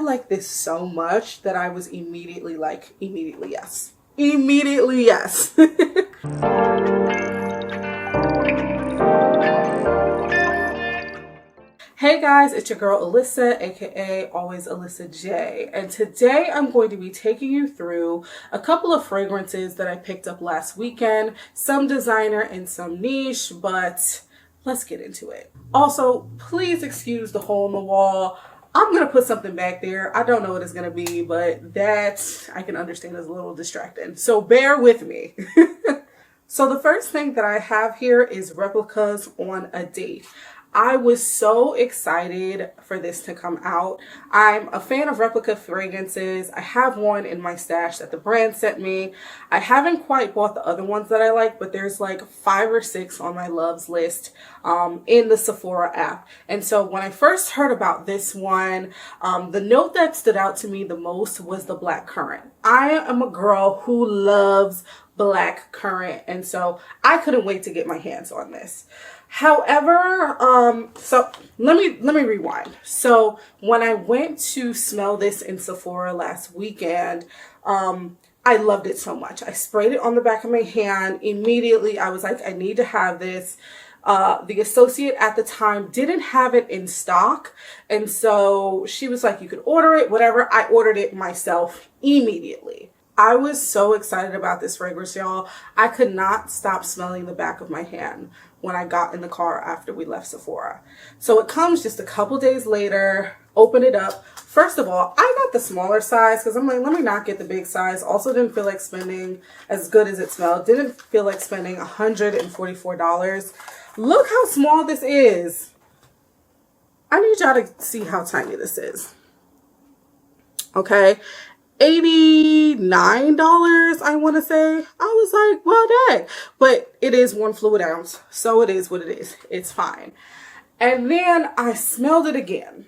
like this so much that I was immediately like, immediately yes. Immediately yes. Hey guys, it's your girl Alyssa, aka Always Alyssa J, and today I'm going to be taking you through a couple of fragrances that I picked up last weekend, some designer and some niche, but let's get into it. Also, please excuse the hole in the wall. I'm going to put something back there. I don't know what it's going to be, but that I can understand is a little distracting, so bear with me. So the first thing that I have here is Replica's On a Date. I was so excited for this to come out. I'm a fan of Replica fragrances. I have one in my stash that the brand sent me. I haven't quite bought the other ones that I like, but there's like 5 or 6 on my loves list in the Sephora app. And so when I first heard about this one, the note that stood out to me the most was the black currant. I am a girl who loves black currant, and so I couldn't wait to get my hands on this. However, so let me rewind. So when I went to smell this in Sephora last weekend, I loved it so much. I sprayed it on the back of my hand. Immediately, I was like, I need to have this. The associate at the time didn't have it in stock, and so she was like, you could order it, whatever. I ordered it myself immediately. I was so excited about this fragrance, y'all. I could not stop smelling the back of my hand when I got in the car after we left Sephora. So it comes just a couple days later, open it up. First of all, I got the smaller size because I'm like, let me not get the big size. Also didn't feel like spending, as good as it smelled, didn't feel like spending $144. Look how small this is. I need y'all to see how tiny this is. Okay. $89, I want to say. I was like, well, dang. But it is 1 fluid ounce, so it is what it is. It's fine. And then I smelled it again.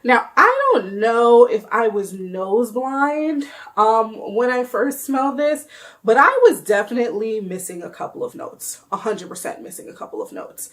Now, I don't know if I was nose blind when I first smelled this, but I was definitely missing a couple of notes. 100% missing a couple of notes.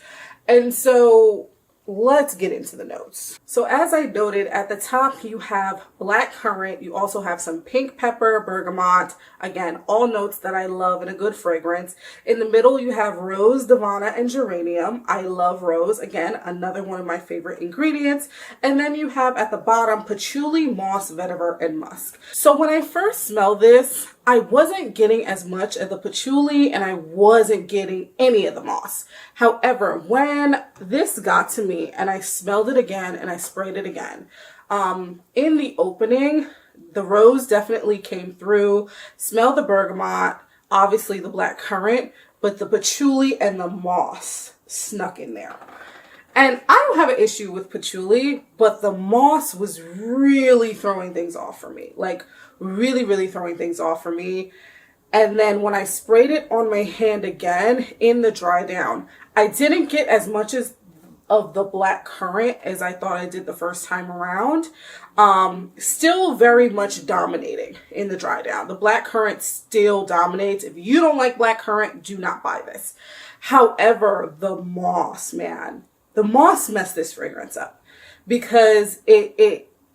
And so let's get into the notes. So as I noted, at the top you have black currant. You also have some pink pepper, bergamot. Again, all notes that I love in a good fragrance. In the middle you have rose, davana, and geranium. I love rose. Again, another one of my favorite ingredients. And then you have at the bottom patchouli, moss, vetiver, and musk. So when I first smelled this, I wasn't getting as much of the patchouli and I wasn't getting any of the moss. However, when this got to me and I smelled it again and I sprayed it again, in the opening, the rose definitely came through. Smell the bergamot, obviously the black currant, but the patchouli and the moss snuck in there. And I don't have an issue with patchouli, but the moss was really throwing things off for me. Like really throwing things off for me. And then when I sprayed it on my hand again in the dry down, I didn't get as much of the black currant as I thought I did the first time around. Still very much dominating in the dry down. The black currant still dominates. If you don't like black currant, do not buy this. However, the moss, man, the moss messed this fragrance up because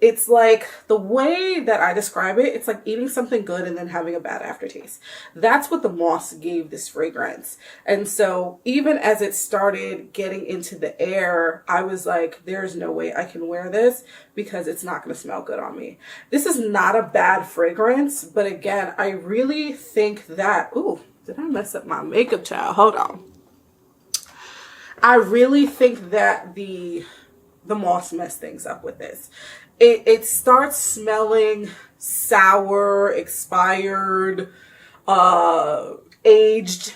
it's like, the way that I describe it, it's like eating something good and then having a bad aftertaste. That's what the moss gave this fragrance. And so even as it started getting into the air, I was like, there's no way I can wear this because it's not going to smell good on me. This is not a bad fragrance, but again, I really think that, ooh, did I mess up my makeup, child? Hold on. I really think that the moss messed things up with this. It starts smelling sour, expired, aged.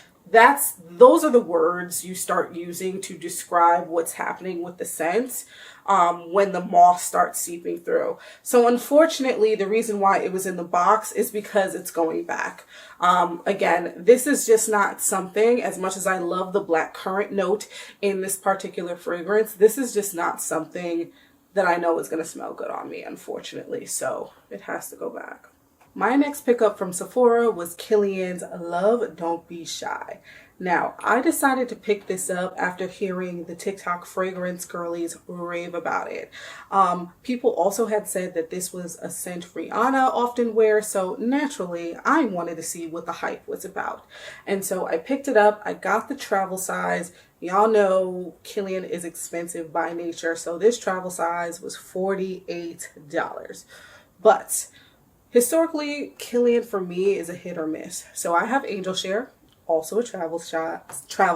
Those are the words you start using to describe what's happening with the scent when the moss starts seeping through. So unfortunately, the reason why it was in the box is because it's going back. Again, this is just not something, as much as I love the black currant note in this particular fragrance, this is just not something that I know is going to smell good on me, unfortunately. So it has to go back. My next pickup from Sephora was Kilian's Love Don't Be Shy. Now, I decided to pick this up after hearing the TikTok fragrance girlies rave about it. People also had said that this was a scent Rihanna often wears, so naturally I wanted to see what the hype was about. And so I picked it up. I got the travel size. Y'all know Kilian is expensive by nature, so this travel size was $48. But historically, Kilian for me is a hit or miss. So I have Angel Share, also a travel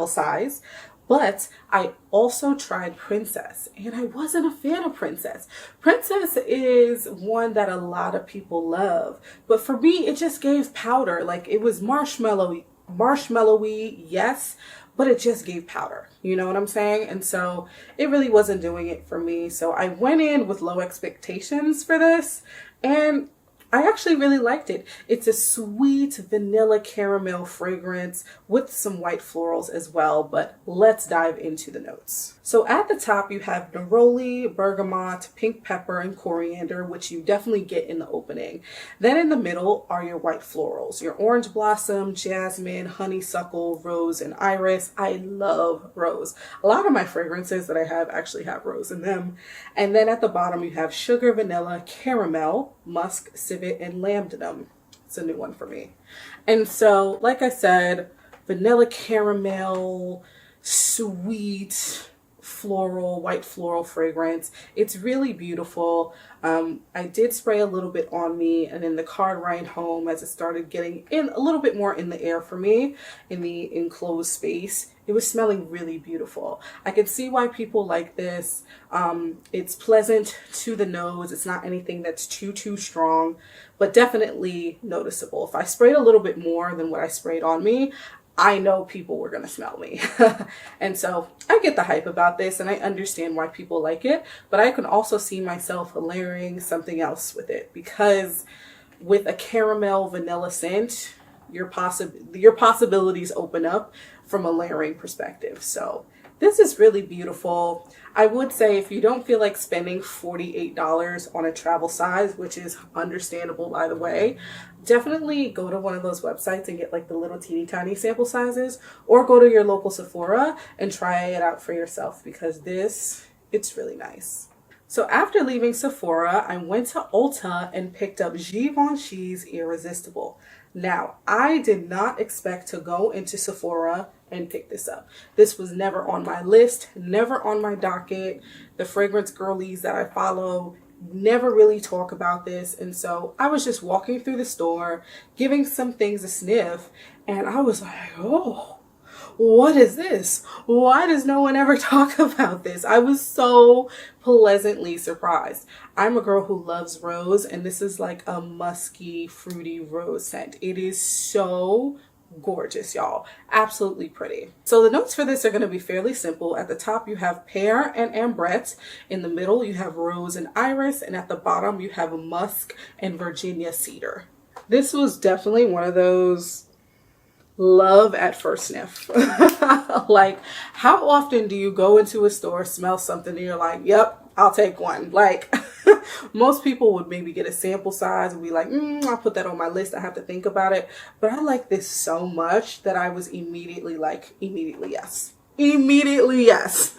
size, but I also tried Princess, and I wasn't a fan of Princess. Princess is one that a lot of people love, but for me, it just gave powder. Like, it was marshmallowy, yes, but it just gave powder. You know what I'm saying? And so it really wasn't doing it for me. So I went in with low expectations for this, and I actually really liked it. It's a sweet vanilla caramel fragrance with some white florals as well, but let's dive into the notes. So at the top you have neroli, bergamot, pink pepper, and coriander, which you definitely get in the opening. Then in the middle are your white florals, your orange blossom, jasmine, honeysuckle, rose, and iris. I love rose. A lot of my fragrances that I have actually have rose in them. And then at the bottom you have sugar, vanilla, caramel, musk, civet, and lambdanum. It's a new one for me. And so, like I said, vanilla caramel, sweet, floral, white floral fragrance. It's really beautiful. I did spray a little bit on me, and in the car ride home, as it started getting in a little bit more in the air for me in the enclosed space, it was smelling really beautiful. I can see why people like this. It's pleasant to the nose. It's not anything that's too strong, but definitely noticeable. If I sprayed a little bit more than what I sprayed on me, I know people were going to smell me. And so I get the hype about this, and I understand why people like it, but I can also see myself layering something else with it, because with a caramel vanilla scent, your possibilities open up from a layering perspective. So this is really beautiful. I would say if you don't feel like spending $48 on a travel size, which is understandable by the way, definitely go to one of those websites and get like the little teeny tiny sample sizes, or go to your local Sephora and try it out for yourself, because it's really nice. So after leaving Sephora, I went to Ulta and picked up Givenchy's Irresistible. Now, I did not expect to go into Sephora and pick this up. This was never on my list, never on my docket. The fragrance girlies that I follow never really talk about this. And so I was just walking through the store, giving some things a sniff, and I was like, oh, what is this? Why does no one ever talk about this? I was so pleasantly surprised. I'm a girl who loves rose, and this is like a musky, fruity rose scent. It is so gorgeous, y'all. Absolutely pretty. So the notes for this are going to be fairly simple. At the top you have pear and ambrette. In the middle you have rose and iris, and at the bottom you have musk and Virginia cedar. This was definitely one of those love at first sniff. Like, how often do you go into a store, smell something, and you're like, yep, I'll take one? Like, most people would maybe get a sample size and be like, I'll put that on my list, I have to think about it. But I like this so much that I was immediately like, immediately yes. Immediately yes.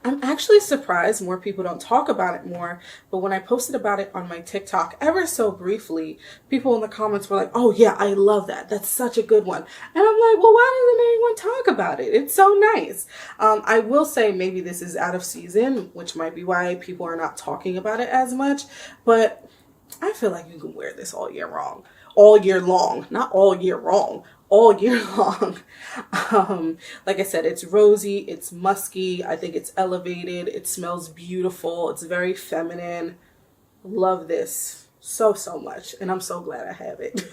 I'm actually surprised more people don't talk about it more, but when I posted about it on my TikTok ever so briefly, people in the comments were like, oh yeah, I love that. That's such a good one. And I'm like, well, why doesn't anyone talk about it? It's so nice. I will say maybe this is out of season, which might be why people are not talking about it as much, but I feel like you can wear this all year long. All year long, not all year wrong. All year long. Like I said, it's rosy, it's musky, I think it's elevated, it smells beautiful, it's very feminine. Love this so much, and I'm so glad I have it.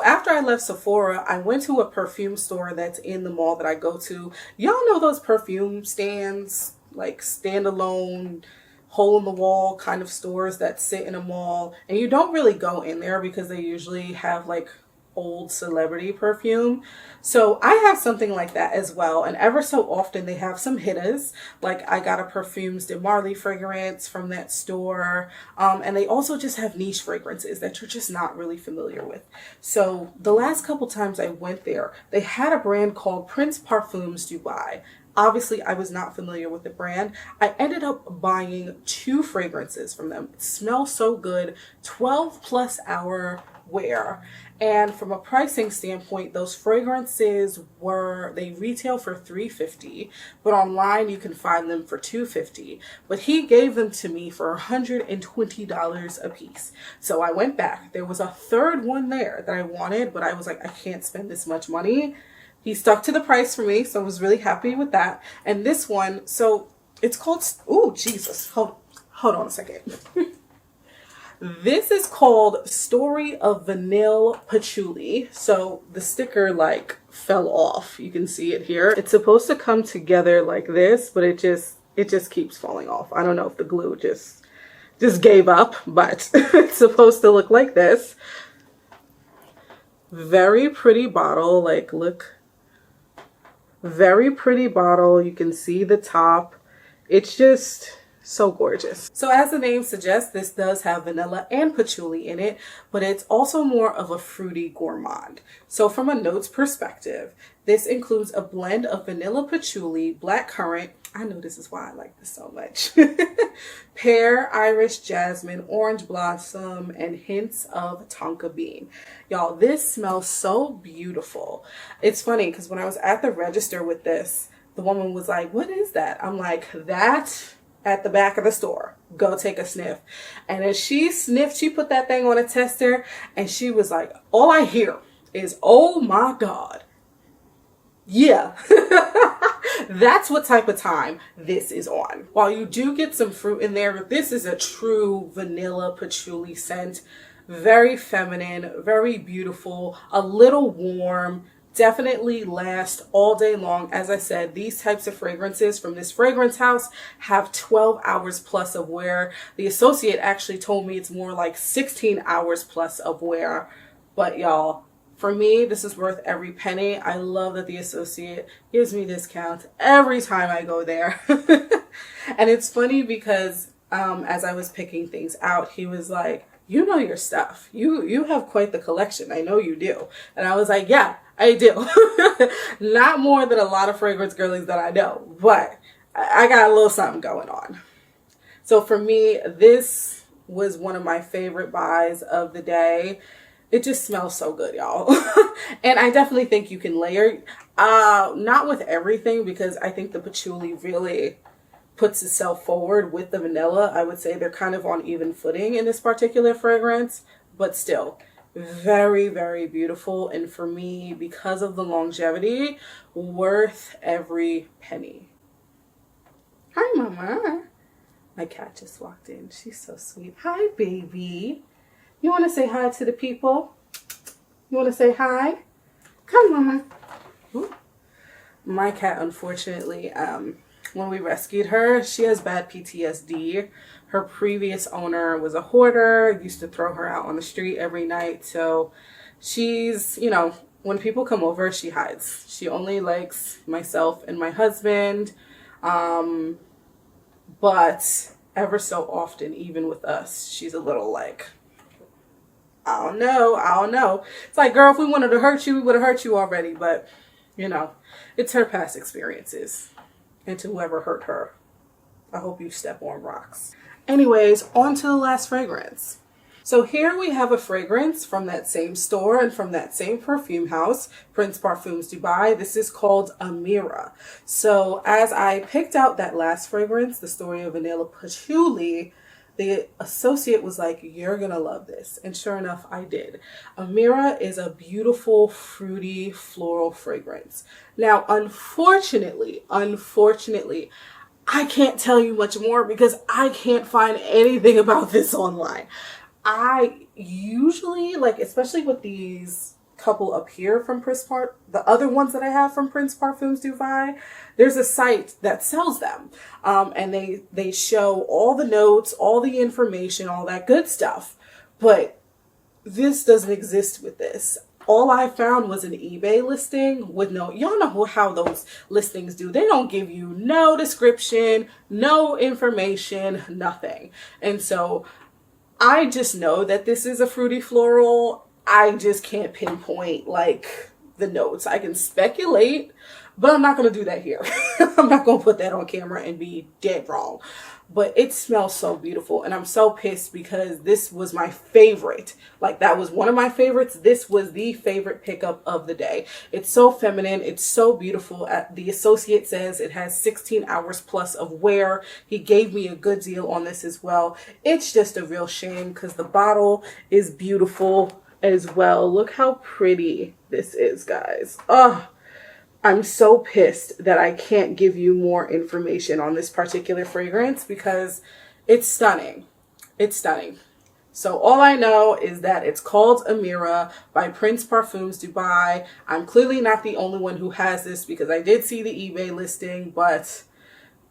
After I left Sephora, I went to a perfume store that's in the mall that I go to. Y'all know those perfume stands, like standalone, hole in the wall kind of stores that sit in a mall, and you don't really go in there because they usually have like old celebrity perfume. So I have something like that as well. And ever so often they have some hitters. Like I got a Perfumes de Marly fragrance from that store. And they also just have niche fragrances that you're just not really familiar with. So the last couple times I went there, they had a brand called Prince Parfums Dubai. Obviously, I was not familiar with the brand. I ended up buying 2 fragrances from them. It smells so good, 12+ hour wear. And from a pricing standpoint, those fragrances they retail for $350, but online you can find them for $250. But he gave them to me for $120 a piece. So I went back. There was a third one there that I wanted, but I was like, I can't spend this much money. He stuck to the price for me, so I was really happy with that. And this one, so it's called, oh, Jesus, hold on a second. This is called Story of Vanille Patchouli. So the sticker like fell off. You can see it here. It's supposed to come together like this, but it just keeps falling off. I don't know if the glue just gave up, but it's supposed to look like this. Very pretty bottle, like look. Very pretty bottle. You can see the top. It's just so gorgeous. So as the name suggests, this does have vanilla and patchouli in it, but it's also more of a fruity gourmand. So from a notes perspective, this includes a blend of vanilla patchouli, blackcurrant, I know this is why I like this so much, pear, Irish jasmine, orange blossom, and hints of tonka bean. Y'all, this smells so beautiful. It's funny because when I was at the register with this, the woman was like, what is that? I'm like, that at the back of the store. Go take a sniff. And as she sniffed, she put that thing on a tester and she was like, all I hear is, oh my God. Yeah. That's what type of time this is on. While you do get some fruit in there, this is a true vanilla patchouli scent. Very feminine, very beautiful, a little warm, definitely last all day long. As I said, these types of fragrances from this fragrance house have 12 hours plus of wear. The associate actually told me it's more like 16 hours plus of wear. But y'all, for me, this is worth every penny. I love that the associate gives me discounts every time I go there. And it's funny because as I was picking things out, he was like, you know your stuff. You have quite the collection. I know you do. And I was like, yeah, I do. Not more than a lot of fragrance girlies that I know, but I got a little something going on. So for me, this was one of my favorite buys of the day. It just smells so good, y'all. And I definitely think you can layer, not with everything, because I think the patchouli really puts itself forward with the vanilla. I would say they're kind of on even footing in this particular fragrance, but still very, very beautiful. And for me, because of the longevity, worth every penny. Hi, Mama. My cat just walked in. She's so sweet. Hi, baby. You want to say hi to the people? You want to say hi? Come, Mama. Ooh. My cat, unfortunately, when we rescued her, she has bad PTSD. Her previous owner was a hoarder, used to throw her out on the street every night. So she's, you know, when people come over, she hides. She only likes myself and my husband. But ever so often, even with us, she's a little like, I don't know. It's like, girl, if we wanted to hurt you, we would have hurt you already. But, you know, it's her past experiences. And to whoever hurt her, I hope you step on rocks. Anyways, on to the last fragrance. So here we have a fragrance from that same store and from that same perfume house, Prince Parfums Dubai. This is called Amira. So as I picked out that last fragrance, the Story of Vanilla Patchouli, the associate was like, you're gonna love this. And sure enough, I did. Amira is a beautiful, fruity, floral fragrance. Now, unfortunately, I can't tell you much more because I can't find anything about this online. I usually, like, especially with these couple up here from the other ones that I have from Prince Parfums Dubai, there's a site that sells them. And they show all the notes, all the information, all that good stuff. But this doesn't exist with this. all I found was an eBay listing with no, y'all know how those listings do. They don't give you no description, no information, nothing. And so I just know that this is a fruity floral. I just can't pinpoint like the notes. I can speculate, but I'm not going to do that here. I'm not going to put that on camera and be dead wrong. But it smells so beautiful, and I'm so pissed because this was my favorite. Like, that was one of my favorites. This was the favorite pickup of the day. It's so feminine. It's so beautiful. The associate says it has 16 hours plus of wear. He gave me a good deal on this as well. It's just a real shame because the bottle is beautiful as well. Look how pretty this is, guys. Oh, I'm so pissed that I can't give you more information on this particular fragrance because it's stunning. It's stunning. So all I know is that it's called Amira by Prince Parfums Dubai. I'm clearly not the only one who has this because I did see the eBay listing, but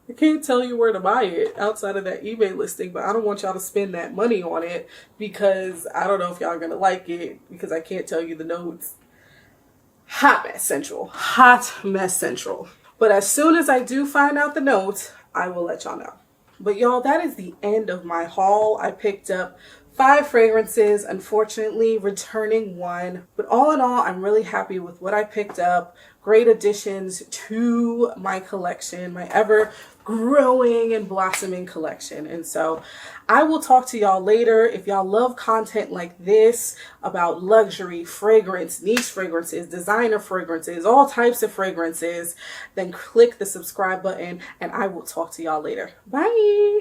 I can't tell you where to buy it outside of that eBay listing. But I don't want y'all to spend that money on it because I don't know if y'all are going to like it because I can't tell you the notes. Hot mess central. Hot mess central. But as soon as I do find out the notes, I will let y'all know. But y'all, that is the end of my haul. I picked up 5 fragrances, unfortunately returning 1. But all in all, I'm really happy with what I picked up. Great additions to my collection, my ever growing and blossoming collection. And so I will talk to y'all later. If y'all love content like this about luxury, fragrance, niche fragrances, designer fragrances, all types of fragrances, then click the subscribe button and I will talk to y'all later. Bye.